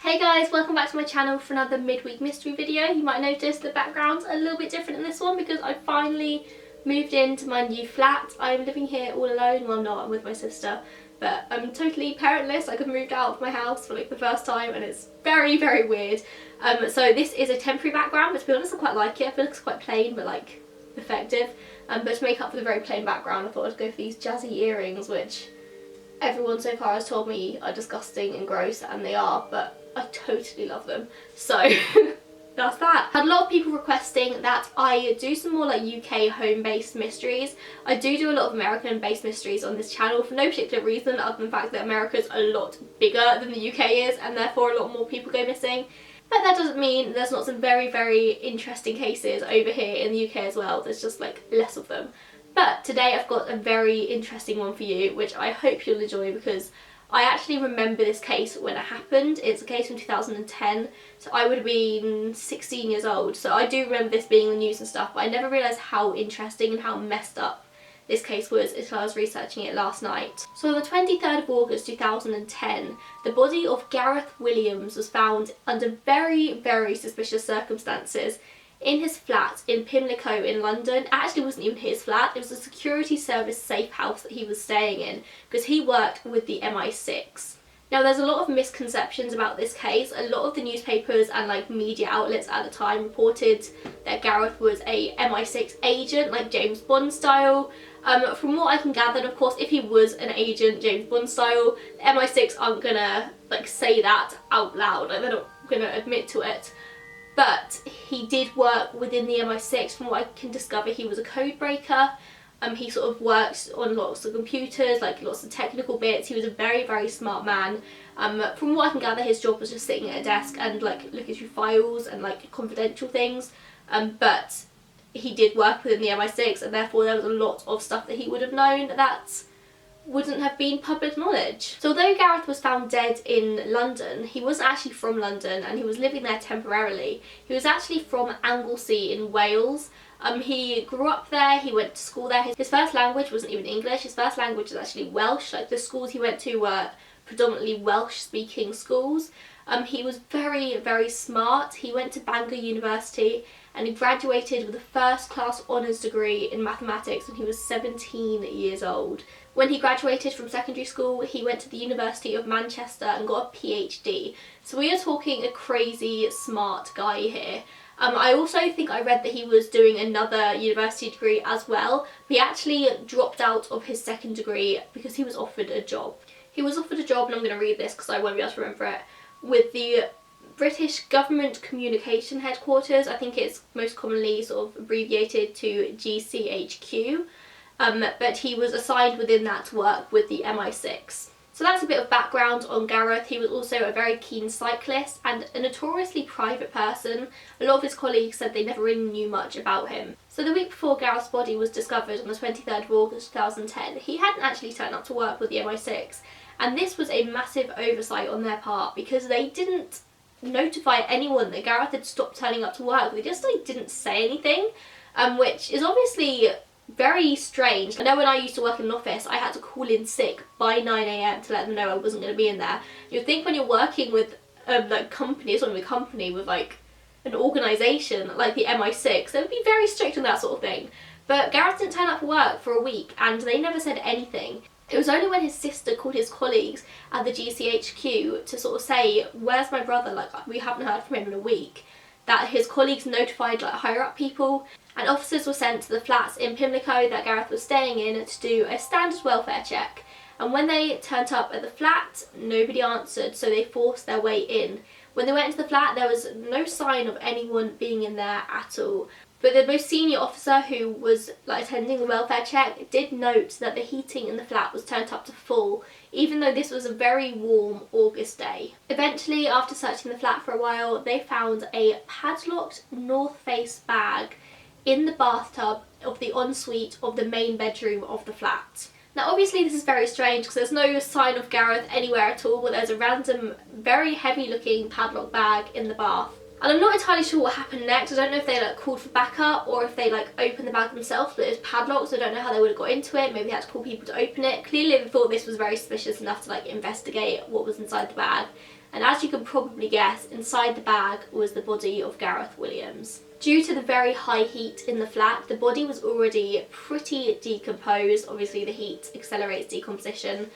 Hey guys, welcome back to my channel for another midweek mystery video. You might notice the background's a little bit different in this one because I finally moved into my new flat. I'm living here all alone. Well, I'm not, I'm with my sister, but I'm totally parentless. I've moved out of my house for like the first time and it's very, very weird. So this is a temporary background, but to be honest I quite like it. I feel like it's quite plain but like effective. But to make up for the very plain background I thought I'd go for these jazzy earrings, which everyone so far has told me are disgusting and gross, and they are, but I totally love them. So that's that. I had a lot of people requesting that I do some more like UK home-based mysteries. I do a lot of American-based mysteries on this channel for no particular reason other than the fact that America's a lot bigger than the UK is and therefore a lot more people go missing. But that doesn't mean there's not some very, very interesting cases over here in the UK as well. There's just like less of them. But today I've got a very interesting one for you, which I hope you'll enjoy because I actually remember this case when it happened. It's a case from 2010, so I would have been 16 years old. So I do remember this being in the news and stuff, but I never realised how interesting and how messed up this case was until I was researching it last night. So on the 23rd of August 2010, the body of Gareth Williams was found under very, very suspicious circumstances in his flat in Pimlico in London. It actually wasn't even his flat, it was a security service safe house that he was staying in because he worked with the MI6. Now there's a lot of misconceptions about this case. A lot of the newspapers and like media outlets at the time reported that Gareth was a MI6 agent, like James Bond style. From what I can gather, and of course if he was an agent James Bond style, the MI6 aren't gonna like say that out loud, like they're not gonna admit to it. But he did work within the MI6. From what I can discover, he was a code breaker. He sort of worked on lots of computers, like lots of technical bits. He was a very, very smart man. From what I can gather, his job was just sitting at a desk and like looking through files and like confidential things. But he did work within the MI6 and therefore there was a lot of stuff that he would have known that wouldn't have been public knowledge. So although Gareth was found dead in London, he wasn't actually from London and he was living there temporarily. He was actually from Anglesey in Wales. He grew up there, he went to school there. His first language wasn't even English, his first language was actually Welsh. Like the schools he went to were predominantly Welsh speaking schools. He was very, very smart. He went to Bangor University and he graduated with a first class honours degree in mathematics when he was 17 years old. When he graduated from secondary school, he went to the University of Manchester and got a PhD. So we are talking a crazy smart guy here. I also think I read that he was doing another university degree as well. He actually dropped out of his second degree because he was offered a job. He was offered a job, and I'm going to read this because I won't be able to remember it, with the British Government Communication Headquarters. I think it's most commonly sort of abbreviated to GCHQ. But he was assigned within that to work with the MI6. So that's a bit of background on Gareth. He was also a very keen cyclist and a notoriously private person. A lot of his colleagues said they never really knew much about him. So the week before Gareth's body was discovered on the 23rd of August 2010, he hadn't actually turned up to work with the MI6. And this was a massive oversight on their part because they didn't notify anyone that Gareth had stopped turning up to work. They just like didn't say anything, which is obviously very strange. I know when I used to work in an office, I had to call in sick by 9 AM to let them know I wasn't going to be in there. You'd think when you're working with like company, sort of a company with like an organisation like the MI6, they would be very strict on that sort of thing. But Gareth didn't turn up for work for a week and they never said anything. It was only when his sister called his colleagues at the GCHQ to sort of say, where's my brother, like we haven't heard from him in a week, that his colleagues notified like higher up people, and officers were sent to the flats in Pimlico that Gareth was staying in to do a standard welfare check. And when they turned up at the flat, nobody answered, so they forced their way in. When they went into the flat, there was no sign of anyone being in there at all. But the most senior officer who was like attending the welfare check did note that the heating in the flat was turned up to full, even though this was a very warm August day. Eventually, after searching the flat for a while, they found a padlocked North Face bag in the bathtub of the ensuite of the main bedroom of the flat. Now obviously this is very strange because there's no sign of Gareth anywhere at all, but there's a random, very heavy looking padlock bag in the bath. And I'm not entirely sure what happened next. I don't know if they like called for backup or if they like opened the bag themselves, but it's padlocked, so I don't know how they would have got into it. Maybe they had to call people to open it. Clearly they thought this was very suspicious enough to like investigate what was inside the bag. and as you can probably guess, inside the bag was the body of Gareth Williams. Due to the very high heat in the flat, the body was already pretty decomposed. Obviously the heat accelerates decomposition,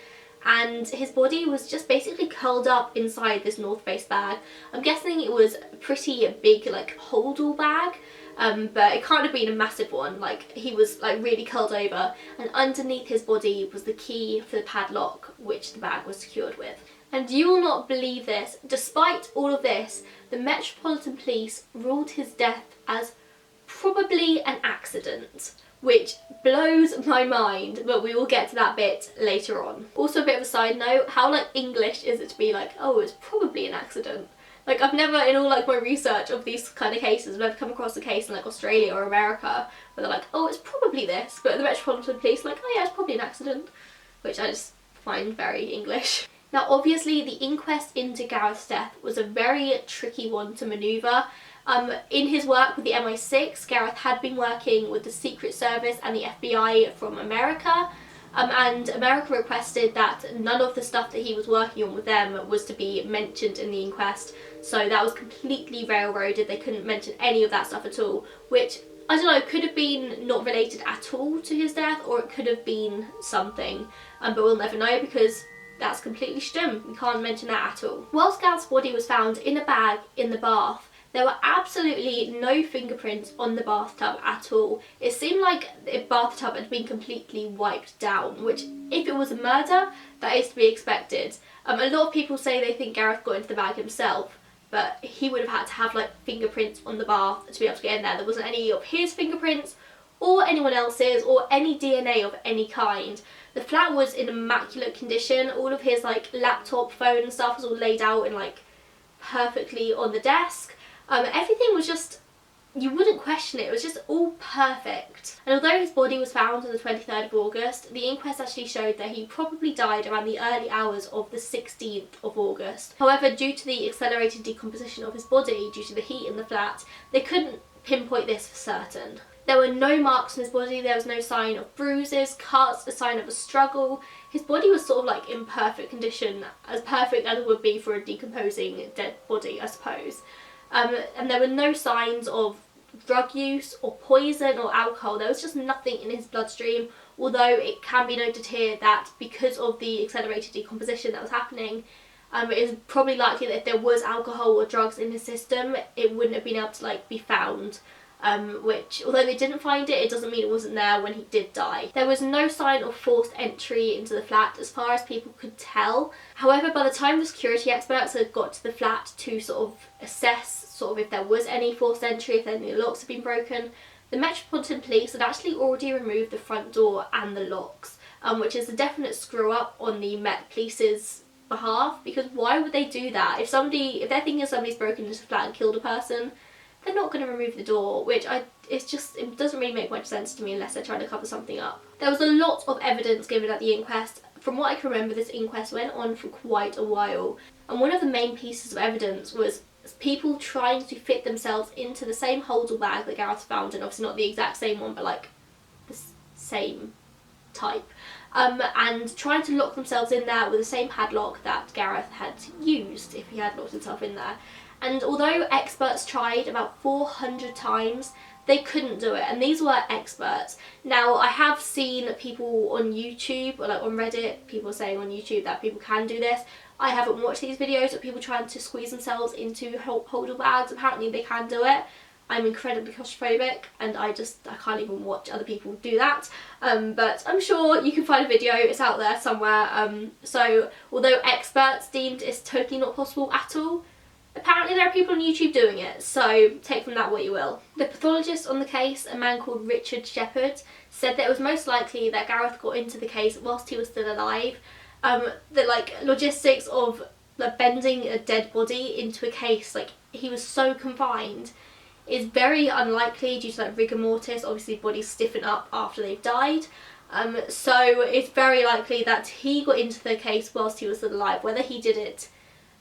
and his body was just basically curled up inside this North Face bag. I'm guessing it was a pretty big like hold-all bag, but it can't have been a massive one. Like, he was like really curled over, and underneath his body was the key for the padlock which the bag was secured with. And you will not believe this, despite all of this, the Metropolitan Police ruled his death as probably an accident, which blows my mind, but we will get to that bit later on. Also, a bit of a side note, how like English is it to be like, oh, it's probably an accident? Like, I've never, in all like my research of these kind of cases, I've never come across a case in like Australia or America where they're like, oh, it's probably this, but the Metropolitan Police are like, oh yeah, it's probably an accident, which I just find very English. Now obviously the inquest into Gareth's death was a very tricky one to manoeuvre. In his work with the MI6, Gareth had been working with the Secret Service and the FBI from America, and America requested that none of the stuff that he was working on with them was to be mentioned in the inquest, so that was completely railroaded. They couldn't mention any of that stuff at all, which, I don't know, could have been not related at all to his death, or it could have been something, but we'll never know because that's completely stum. We can't mention that at all. Whilst Gareth's body was found in a bag in the bath, there were absolutely no fingerprints on the bathtub at all. It seemed like the bathtub had been completely wiped down, which, if it was a murder, that is to be expected. A lot of people say they think Gareth got into the bag himself, but he would have had to have like fingerprints on the bath to be able to get in there. There wasn't any of his fingerprints or anyone else's or any DNA of any kind. The flat was in immaculate condition. All of his like laptop, phone and stuff was all laid out in like perfectly on the desk. Everything was just, you wouldn't question it, it was just all perfect. And although his body was found on the 23rd of August, the inquest actually showed that he probably died around the early hours of the 16th of August. However, due to the accelerated decomposition of his body, due to the heat in the flat, they couldn't pinpoint this for certain. There were no marks on his body, there was no sign of bruises, cuts, a sign of a struggle. His body was sort of like in perfect condition, as perfect as it would be for a decomposing dead body, I suppose. And there were no signs of drug use or poison or alcohol. There was just nothing in his bloodstream, although it can be noted here that because of the accelerated decomposition that was happening, it is probably likely that if there was alcohol or drugs in his system, it wouldn't have been able to like be found. Which, although they didn't find it, it doesn't mean it wasn't there when he did die. There was no sign of forced entry into the flat as far as people could tell. However, by the time the security experts had got to the flat to sort of assess sort of if there was any forced entry, if any locks had been broken, the Metropolitan Police had actually already removed the front door and the locks, which is a definite screw up on the Met Police's behalf, because why would they do that? If they're thinking somebody's broken into the flat and killed a person, they're not going to remove the door, which it doesn't really make much sense to me unless they're trying to cover something up. There was a lot of evidence given at the inquest. From what I can remember, this inquest went on for quite a while, and one of the main pieces of evidence was people trying to fit themselves into the same holdall bag that Gareth found, and obviously not the exact same one, but like the same type, and trying to lock themselves in there with the same padlock that Gareth had used if he had locked himself in there. And although experts tried about 400 times, they couldn't do it, and these were experts. Now, I have seen people on YouTube, or like on Reddit, people saying on YouTube that people can do this. I haven't watched these videos of people trying to squeeze themselves into holdall bags. Apparently they can do it. I'm incredibly claustrophobic, and I can't even watch other people do that. But I'm sure you can find a video, it's out there somewhere. So although experts deemed it's totally not possible at all, apparently there are people on YouTube doing it, so take from that what you will. The pathologist on the case, a man called Richard Shepherd, said that it was most likely that Gareth got into the case whilst he was still alive. The like logistics of like bending a dead body into a case, like he was so confined, is very unlikely due to like rigor mortis. Obviously bodies stiffen up after they've died. So it's very likely that he got into the case whilst he was still alive. Whether he did it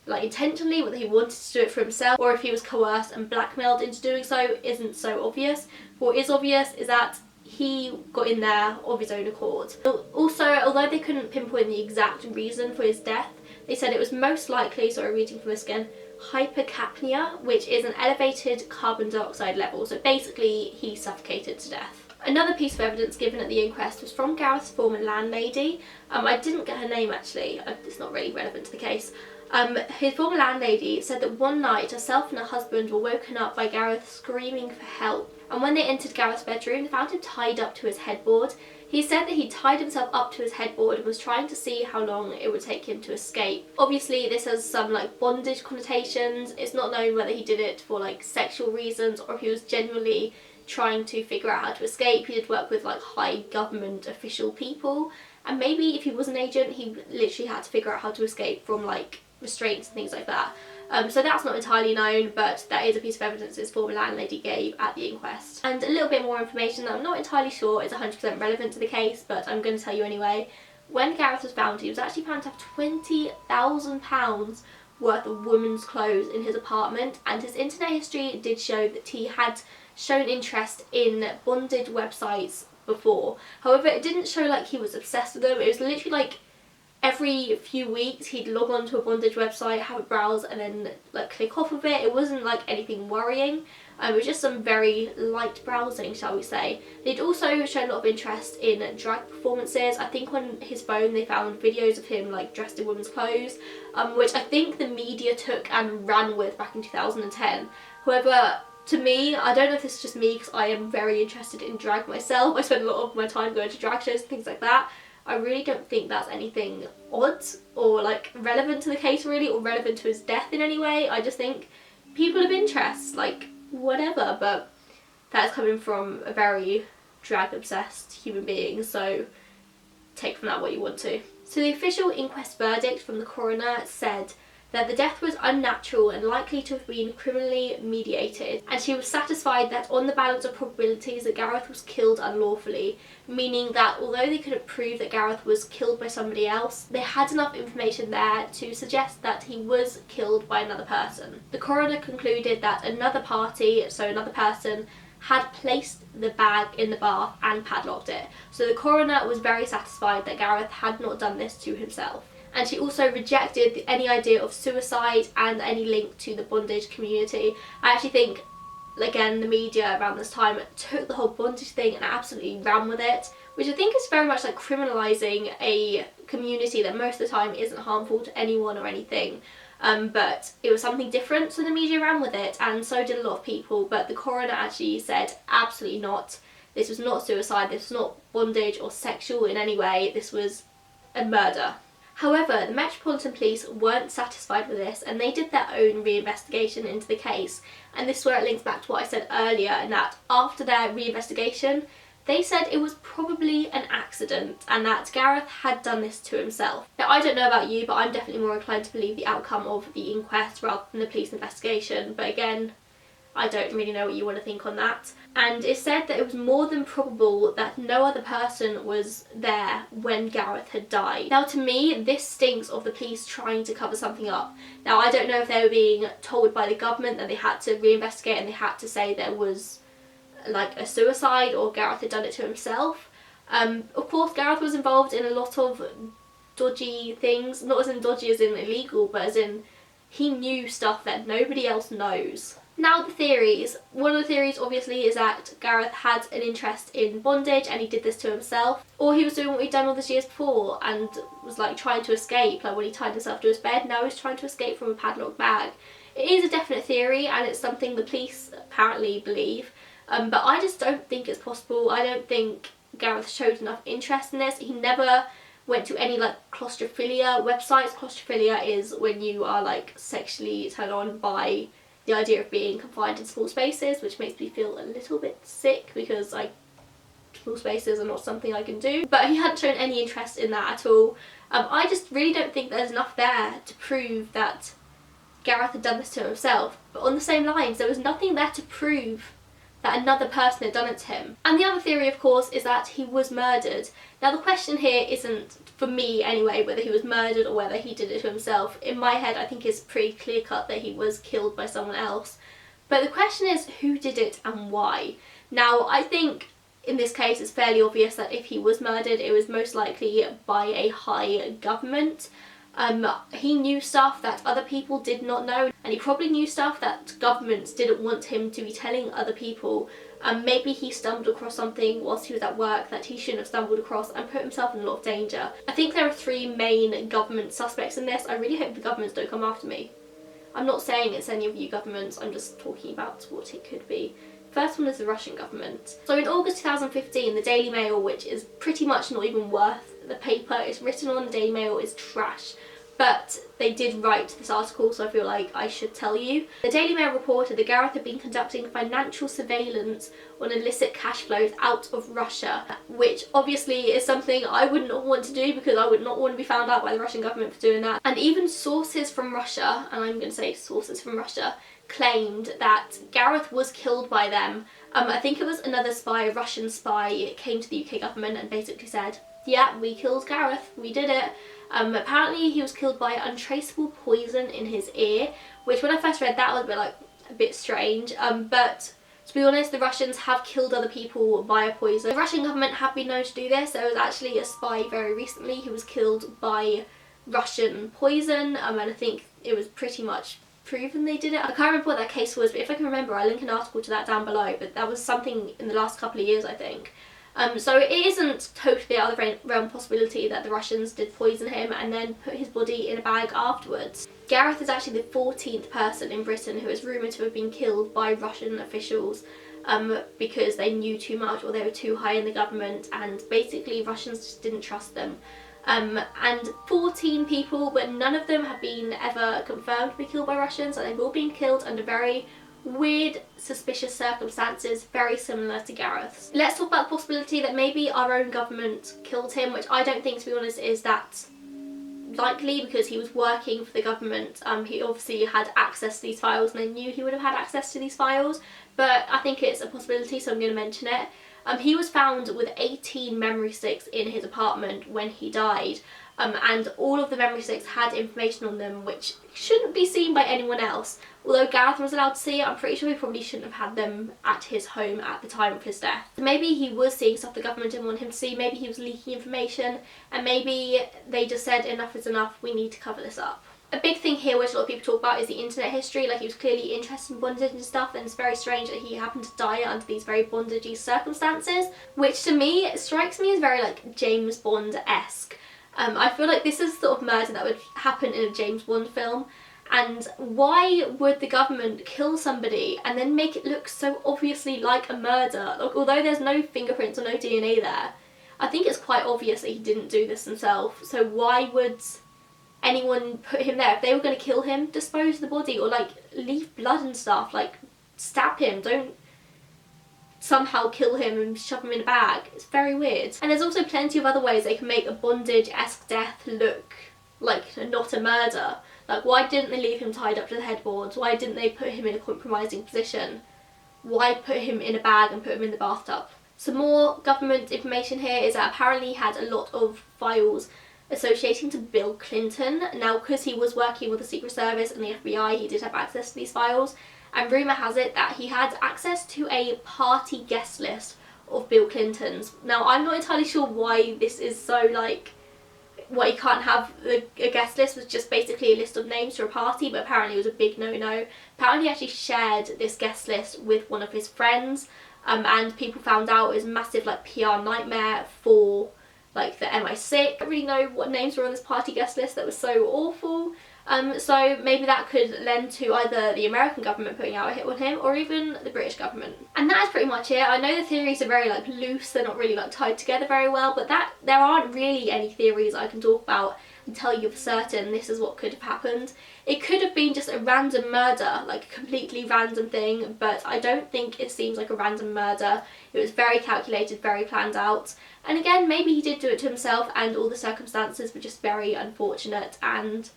like intentionally, whether he wanted to do it for himself, or if he was coerced and blackmailed into doing so, isn't so obvious. What is obvious is that he got in there of his own accord. Also, although they couldn't pinpoint the exact reason for his death, They said it was most likely, sorry, reading from this again, hypercapnia, which is an elevated carbon dioxide level. So basically he suffocated to death. Another piece of evidence given at the inquest was from Gareth's former landlady. I didn't get her name actually, it's not really relevant to the case. His former landlady said that one night herself and her husband were woken up by Gareth screaming for help, and when they entered Gareth's bedroom they found him tied up to his headboard. He said that he tied himself up to his headboard and was trying to see how long it would take him to escape. Obviously this has some like bondage connotations. It's not known whether he did it for like sexual reasons or if he was genuinely trying to figure out how to escape. He did work with like high government official people, and maybe if he was an agent he literally had to figure out how to escape from like restraints and things like that. So that's not entirely known, but that is a piece of evidence his former landlady gave at the inquest. And a little bit more information that I'm not entirely sure is 100% relevant to the case, but I'm going to tell you anyway. When Gareth was found, he was actually found to have £20,000 worth of women's clothes in his apartment, and his internet history did show that he had shown interest in bondage websites before. However, it didn't show like he was obsessed with them. It was literally like every few weeks he'd log on to a bondage website, have a browse, and then like click off of it. It wasn't like anything worrying. It was just some very light browsing, shall we say. They'd also shown a lot of interest in drag performances. I think on his phone they found videos of him like dressed in women's clothes, which I think the media took and ran with back in 2010. However, to me, I don't know if this is just me because I am very interested in drag myself. I spend a lot of my time going to drag shows and things like that. I really don't think that's anything odd or like relevant to the case really, or relevant to his death in any way. I just think people of interest, like whatever, but that's coming from a very drag obsessed human being, so take from that what you want to. So the official inquest verdict from the coroner said that the death was unnatural and likely to have been criminally mediated, and she was satisfied that on the balance of probabilities that Gareth was killed unlawfully, meaning that although they couldn't prove that Gareth was killed by somebody else, they had enough information there to suggest that he was killed by another person. The coroner concluded that another party, so another person, had placed the bag in the bath and padlocked it. So the coroner was very satisfied that Gareth had not done this to himself. And she also rejected any idea of suicide and any link to the bondage community. I actually think, again, the media around this time took the whole bondage thing and absolutely ran with it, which I think is very much like criminalising a community that most of the time isn't harmful to anyone or anything. But it was something different, so the media ran with it, and so did a lot of people. But the coroner actually said absolutely not. This was not suicide, this was not bondage or sexual in any way, this was a murder. However, the Metropolitan Police weren't satisfied with this, and they did their own reinvestigation into the case. And this is where it links back to what I said earlier, in that after their reinvestigation, they said it was probably an accident and that Gareth had done this to himself. Now, I don't know about you, but I'm definitely more inclined to believe the outcome of the inquest rather than the police investigation. But again, I don't really know what you want to think on that. And it said that it was more than probable that no other person was there when Gareth had died. Now, to me, this stinks of the police trying to cover something up. Now, I don't know if they were being told by the government that they had to reinvestigate and they had to say there was like a suicide or Gareth had done it to himself. Of course, Gareth was involved in a lot of dodgy things, not as in dodgy as in illegal, but as in he knew stuff that nobody else knows. Now the theories. One of the theories obviously is that Gareth had an interest in bondage and he did this to himself, or he was doing what he'd done all these years before and was like trying to escape, like when he tied himself to his bed, now he's trying to escape from a padlocked bag. It is a definite theory and it's something the police apparently believe, but I just don't think it's possible. I don't think Gareth showed enough interest in this. He never went to any like claustrophilia websites. Claustrophilia is when you are like sexually turned on by the idea of being confined in small spaces, which makes me feel a little bit sick because like small spaces are not something I can do. But he hadn't shown any interest in that at all. I just really don't think there's enough there to prove that Gareth had done this to himself. But on the same lines, there was nothing there to prove that another person had done it to him. And the other theory, of course, is that he was murdered. Now the question here isn't, for me anyway, whether he was murdered or whether he did it to himself. In my head, I think it's pretty clear cut that he was killed by someone else. But the question is, who did it and why? Now, I think in this case it's fairly obvious that if he was murdered, it was most likely by a high government He knew stuff that other people did not know, and he probably knew stuff that governments didn't want him to be telling other people. Maybe he stumbled across something whilst he was at work that he shouldn't have stumbled across and put himself in a lot of danger. I think there are 3 main government suspects in this. I really hope the governments don't come after me. I'm not saying it's any of you governments, I'm just talking about what it could be. First one is the Russian government. So in August 2015, the Daily Mail, which is pretty much not even worth the paper it's written on, the Daily Mail is trash. But they did write this article, so I feel like I should tell you. The Daily Mail reported that Gareth had been conducting financial surveillance on illicit cash flows out of Russia, which obviously is something I would not want to do because I would not want to be found out by the Russian government for doing that. And even sources from Russia, and I'm going to say sources from Russia, claimed that Gareth was killed by them. I think it was another spy, a Russian spy, came to the UK government and basically said, yeah, we killed Gareth, we did it. Apparently he was killed by untraceable poison in his ear, which when I first read that was a bit strange, but to be honest, the Russians have killed other people via poison. The Russian government have been known to do this. There was actually a spy very recently who was killed by Russian poison, and I think it was pretty much proven they did it. I can't remember what that case was, but if I can remember I'll link an article to that down below, but that was something in the last couple of years I think. So it isn't totally out of the realm possibility that the Russians did poison him and then put his body in a bag afterwards. Gareth is actually the 14th person in Britain who is rumoured to have been killed by Russian officials because they knew too much or they were too high in the government, and basically Russians just didn't trust them. And 14 people, but none of them have been ever confirmed to be killed by Russians, and they've all been killed under very weird, suspicious circumstances, very similar to Gareth's. Let's talk about the possibility that maybe our own government killed him, which I don't think, to be honest, is that likely because he was working for the government. He obviously had access to these files and they knew he would have had access to these files, but I think it's a possibility, so I'm going to mention it. He was found with 18 memory sticks in his apartment when he died, and all of the memory sticks had information on them which shouldn't be seen by anyone else. Although Gareth was allowed to see it, I'm pretty sure he probably shouldn't have had them at his home at the time of his death. Maybe he was seeing stuff the government didn't want him to see, maybe he was leaking information, and maybe they just said enough is enough, we need to cover this up. A big thing here which a lot of people talk about is the internet history. Like, he was clearly interested in bondage and stuff, and it's very strange that he happened to die under these very bondagey circumstances, which to me strikes me as very like James Bond-esque. I feel like this is the sort of murder that would happen in a James Bond film, and why would the government kill somebody and then make it look so obviously like a murder? Like, although there's no fingerprints or no DNA there, I think it's quite obvious that he didn't do this himself, so why would anyone put him there? If they were going to kill him, dispose of the body, or like leave blood and stuff, like stab him, don't somehow kill him and shove him in a bag. It's very weird. And there's also plenty of other ways they can make a bondage-esque death look like not a murder. Like, why didn't they leave him tied up to the headboards? Why didn't they put him in a compromising position? Why put him in a bag and put him in the bathtub? Some more government information here is that apparently he had a lot of files associating to Bill Clinton. Now, because he was working with the Secret Service and the FBI, he did have access to these files, and rumour has it that he had access to a party guest list of Bill Clinton's. Now, I'm not entirely sure why this is so, like, why you can't have a guest list was just basically a list of names for a party, but apparently it was a big no-no. Apparently he actually shared this guest list with one of his friends, and people found out it was a massive, like, PR nightmare for like the MI6. I don't really know what names were on this party guest list that was so awful. So maybe that could lend to either the American government putting out a hit on him or even the British government. And that is pretty much it. I know the theories are very like loose, they're not really like tied together very well, but there aren't really any theories I can talk about and tell you for certain this is what could have happened. It could have been just a random murder, like a completely random thing, but I don't think it seems like a random murder. It was very calculated, very planned out. And again, maybe he did do it to himself and all the circumstances were just very unfortunate and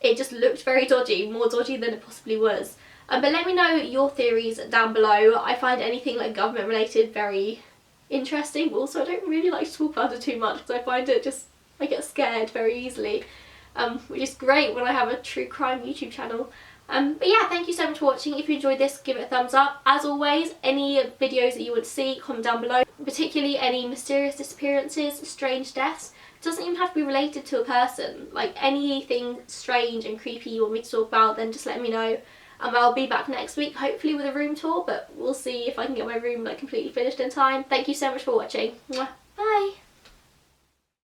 it just looked very dodgy, more dodgy than it possibly was. But let me know your theories down below. I find anything like government related very interesting, but also I don't really like to talk about it too much because I find it just, I get scared very easily, which is great when I have a true crime YouTube channel. But yeah, thank you so much for watching. If you enjoyed this, give it a thumbs up. As always, any videos that you want to see, comment down below. Particularly any mysterious disappearances, strange deaths. It doesn't even have to be related to a person. Like anything strange and creepy you want me to talk about, then just let me know. I'll be back next week, hopefully with a room tour, but we'll see if I can get my room like completely finished in time. Thank you so much for watching. Mwah. Bye!